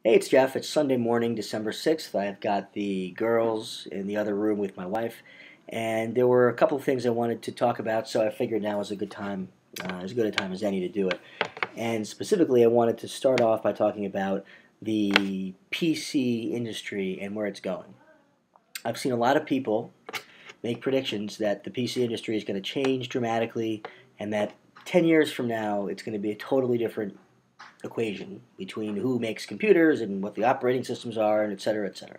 Hey, it's Jeff. It's Sunday morning, December 6th. I've got the girls in the other room with my wife, and there were a couple of things I wanted to talk about, so I figured now was a good time, as good a time as any to do it. And specifically, I wanted to start off by talking about the PC industry and where it's going. I've seen a lot of people make predictions that the PC industry is going to change dramatically and that 10 years from now, it's going to be a totally different equation between who makes computers and what the operating systems are, and et cetera, et cetera.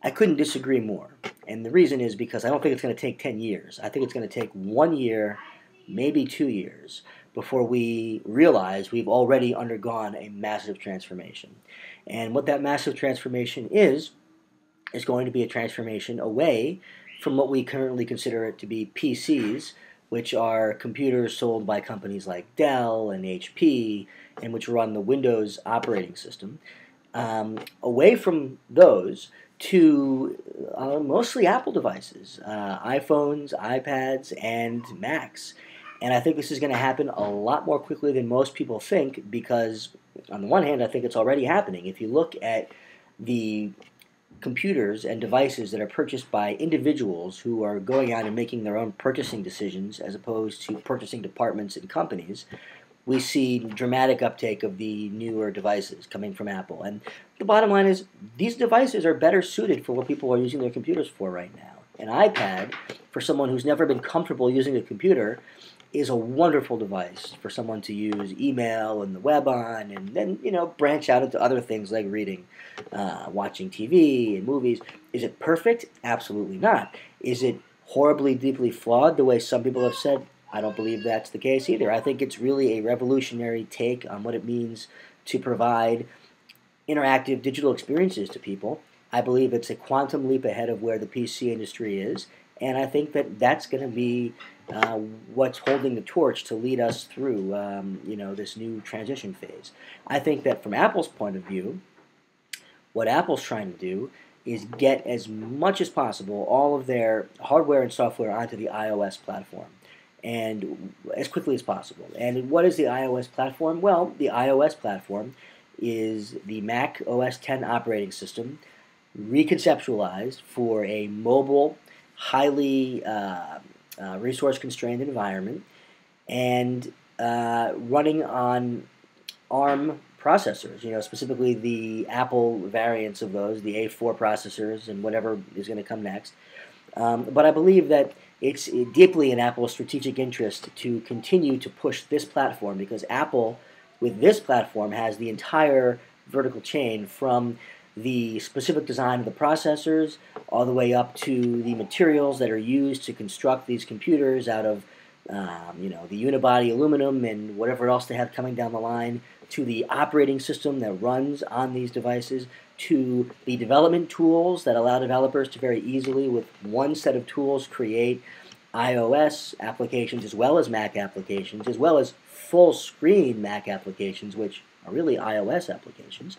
I couldn't disagree more. And the reason is because I don't think it's going to take 10 years. I think it's going to take 1 year, maybe 2 years, before we realize we've already undergone a massive transformation. And what that massive transformation is going to be a transformation away from what we currently consider it to be PCs, which are computers sold by companies like Dell and HP, and which run the Windows operating system, away from those to mostly Apple devices, iPhones, iPads, and Macs. And I think this is going to happen a lot more quickly than most people think because, on the one hand, I think it's already happening. If you look at the computers and devices that are purchased by individuals who are going out and making their own purchasing decisions as opposed to purchasing departments and companies, we see dramatic uptake of the newer devices coming from Apple. And the bottom line is these devices are better suited for what people are using their computers for right now. An iPad, for someone who's never been comfortable using a computer, is a wonderful device for someone to use email and the web on, and then branch out into other things like reading, watching TV and movies. Is it perfect? Absolutely not. Is it horribly, deeply flawed the way some people have said? I don't believe that's the case either. I think it's really a revolutionary take on what it means to provide interactive digital experiences to people. I believe it's a quantum leap ahead of where the PC industry is, and I think that that's going to be what's holding the torch to lead us through this new transition phase. I think that from Apple's point of view, what Apple's trying to do is get as much as possible all of their hardware and software onto the iOS platform, and as quickly as possible. And what is the iOS platform? Well, the iOS platform is the Mac OS X operating system reconceptualized for a mobile, highly resource-constrained environment, and running on ARM processors, specifically the Apple variants of those, the A4 processors and whatever is going to come next. But I believe that it's deeply in Apple's strategic interest to continue to push this platform because Apple, with this platform, has the entire vertical chain from the specific design of the processors all the way up to the materials that are used to construct these computers out of the unibody aluminum and whatever else they have coming down the line, to the operating system that runs on these devices, to the development tools that allow developers to very easily, with one set of tools, create iOS applications as well as Mac applications, as well as full-screen Mac applications, which are really iOS applications,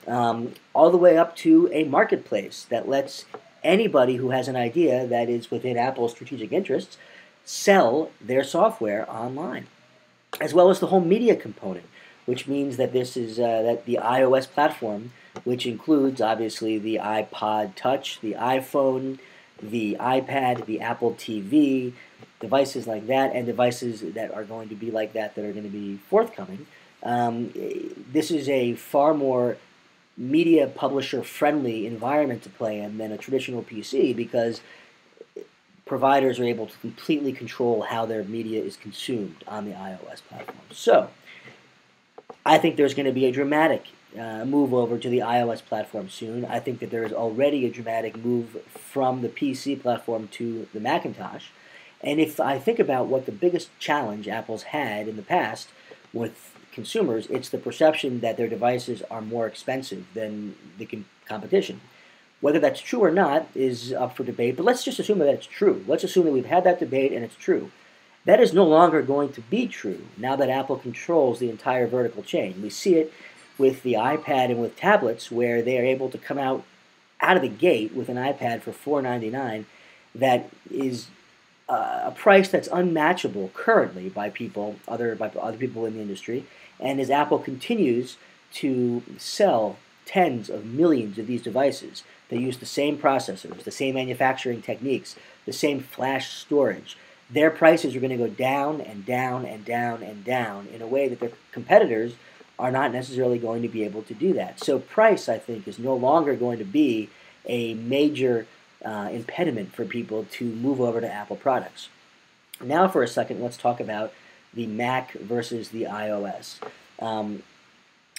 all the way up to a marketplace that lets anybody who has an idea that is within Apple's strategic interests sell their software online, as well as the whole media component, which means that this is that the iOS platform, which includes obviously the iPod Touch, the iPhone, the iPad, the Apple TV, devices like that, and devices that are going to be like that are going to be forthcoming. This is a far more media publisher friendly environment to play in than a traditional PC because providers are able to completely control how their media is consumed on the iOS platform. So I think there's going to be a dramatic move over to the iOS platform soon. I think that there is already a dramatic move from the PC platform to the Macintosh. And if I think about what the biggest challenge Apple's had in the past with consumers, it's the perception that their devices are more expensive than the competition. Whether that's true or not is up for debate, but let's just assume that it's true. Let's assume that we've had that debate and it's true. That is no longer going to be true now that Apple controls the entire vertical chain. We see it with the iPad and with tablets where they are able to come out of the gate with an iPad for $499 that is a price that's unmatchable currently by other people in the industry. And as Apple continues to sell tens of millions of these devices that use the same processors, the same manufacturing techniques, the same flash storage. Their prices are going to go down and down and down and down in a way that their competitors are not necessarily going to be able to do that. So price, I think, is no longer going to be a major impediment for people to move over to Apple products. Now for a second, let's talk about the Mac versus the iOS.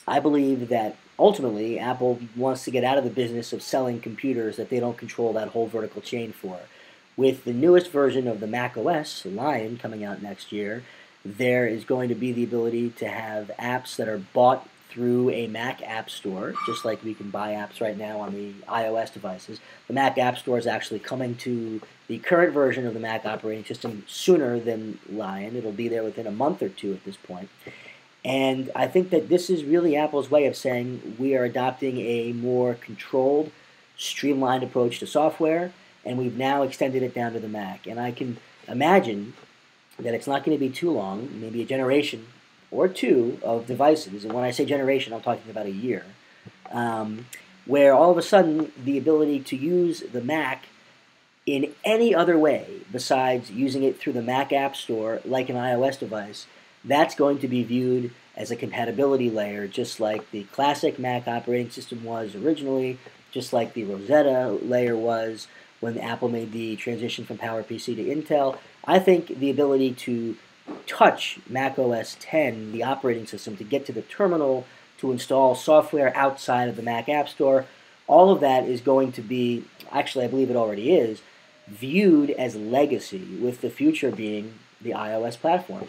I believe that ultimately Apple wants to get out of the business of selling computers that they don't control that whole vertical chain for. With the newest version of the Mac OS, Lion, coming out next year, there is going to be the ability to have apps that are bought through a Mac App Store, just like we can buy apps right now on the iOS devices. The Mac App Store is actually coming to the current version of the Mac operating system sooner than Lion. It'll be there within a month or two at this point. And I think that this is really Apple's way of saying we are adopting a more controlled, streamlined approach to software, and we've now extended it down to the Mac. And I can imagine that it's not going to be too long, maybe a generation or two of devices, and when I say generation, I'm talking about a year, where all of a sudden the ability to use the Mac in any other way besides using it through the Mac App Store like an iOS device, that's going to be viewed as a compatibility layer, just like the classic Mac operating system was originally, just like the Rosetta layer was when Apple made the transition from PowerPC to Intel. I think the ability to touch Mac OS X, the operating system, to get to the terminal, to install software outside of the Mac App Store, all of that is going to be, actually I believe it already is, viewed as legacy, with the future being the iOS platform.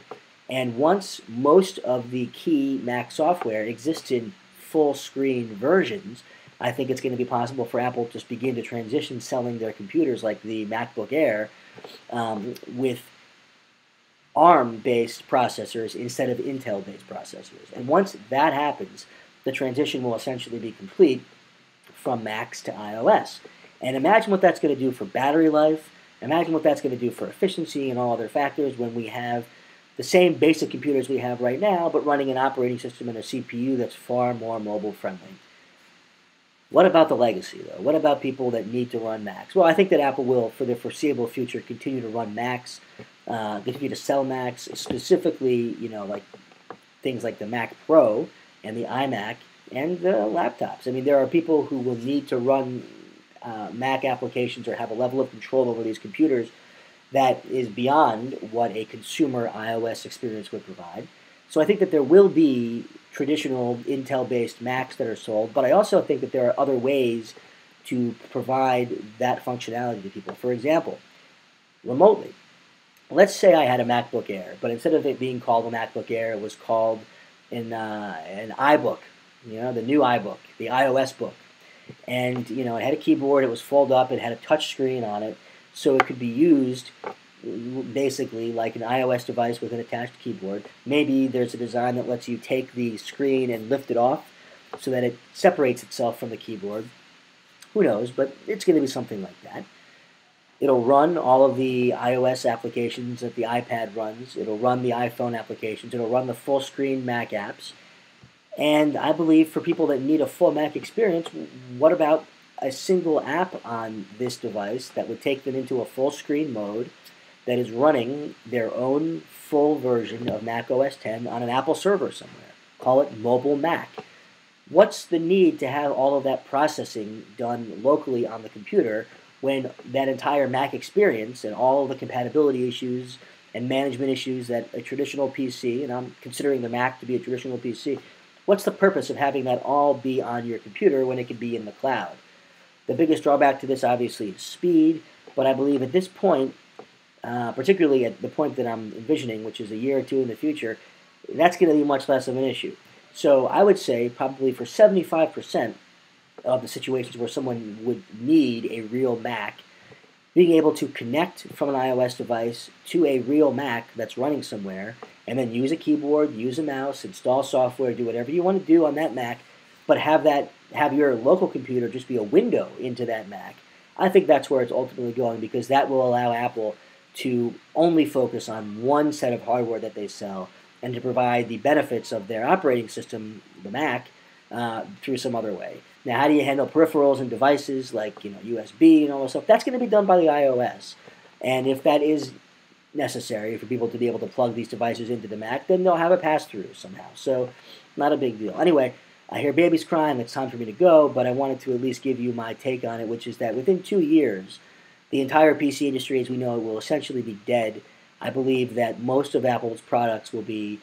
And once most of the key Mac software exists in full screen versions, I think it's going to be possible for Apple to just begin to transition selling their computers like the MacBook Air with ARM-based processors instead of Intel-based processors. And once that happens, the transition will essentially be complete from Macs to iOS. And imagine what that's going to do for battery life. Imagine what that's going to do for efficiency and all other factors when we have the same basic computers we have right now, but running an operating system and a CPU that's far more mobile-friendly. What about the legacy, though? What about people that need to run Macs? Well, I think that Apple will, for the foreseeable future, continue to run Macs, continue to sell Macs, specifically, like things like the Mac Pro and the iMac and the laptops. I mean, there are people who will need to run Mac applications or have a level of control over these computers that is beyond what a consumer iOS experience would provide. So I think that there will be traditional Intel-based Macs that are sold, but I also think that there are other ways to provide that functionality to people. For example, remotely. Let's say I had a MacBook Air, but instead of it being called a MacBook Air, it was called an iBook, the new iBook, the iOS book. And, it had a keyboard, it was folded up, it had a touch screen on it, so it could be used basically like an iOS device with an attached keyboard. Maybe there's a design that lets you take the screen and lift it off so that it separates itself from the keyboard. Who knows, but it's going to be something like that. It'll run all of the iOS applications that the iPad runs. It'll run the iPhone applications. It'll run the full screen Mac apps. And I believe for people that need a full Mac experience, what about a single app on this device that would take them into a full screen mode that is running their own full version of Mac OS X on an Apple server somewhere? Call it Mobile Mac. What's the need to have all of that processing done locally on the computer when that entire Mac experience and all the compatibility issues and management issues that a traditional PC, and I'm considering the Mac to be a traditional PC, what's the purpose of having that all be on your computer when it could be in the cloud? The biggest drawback to this, obviously, is speed, but I believe at this point, particularly at the point that I'm envisioning, which is a year or two in the future, that's going to be much less of an issue. So I would say probably for 75% of the situations where someone would need a real Mac, being able to connect from an iOS device to a real Mac that's running somewhere, and then use a keyboard, use a mouse, install software, do whatever you want to do on that Mac, but have your local computer just be a window into that Mac. I think that's where it's ultimately going, because that will allow Apple to only focus on one set of hardware that they sell and to provide the benefits of their operating system, the Mac, through some other way. Now, how do you handle peripherals and devices like USB and all that stuff? That's going to be done by the iOS. And if that is necessary for people to be able to plug these devices into the Mac, then they'll have a pass-through somehow. So, not a big deal. Anyway, I hear babies crying. It's time for me to go, but I wanted to at least give you my take on it, which is that within 2 years, the entire PC industry as we know it will essentially be dead. I believe that most of Apple's products will be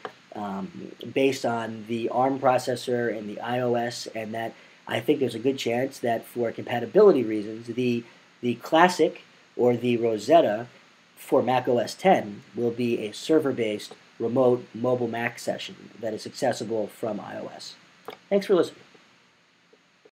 based on the ARM processor and the iOS, and that I think there's a good chance that for compatibility reasons, the Classic or the Rosetta for Mac OS X will be a server-based remote mobile Mac session that is accessible from iOS. Thanks for listening.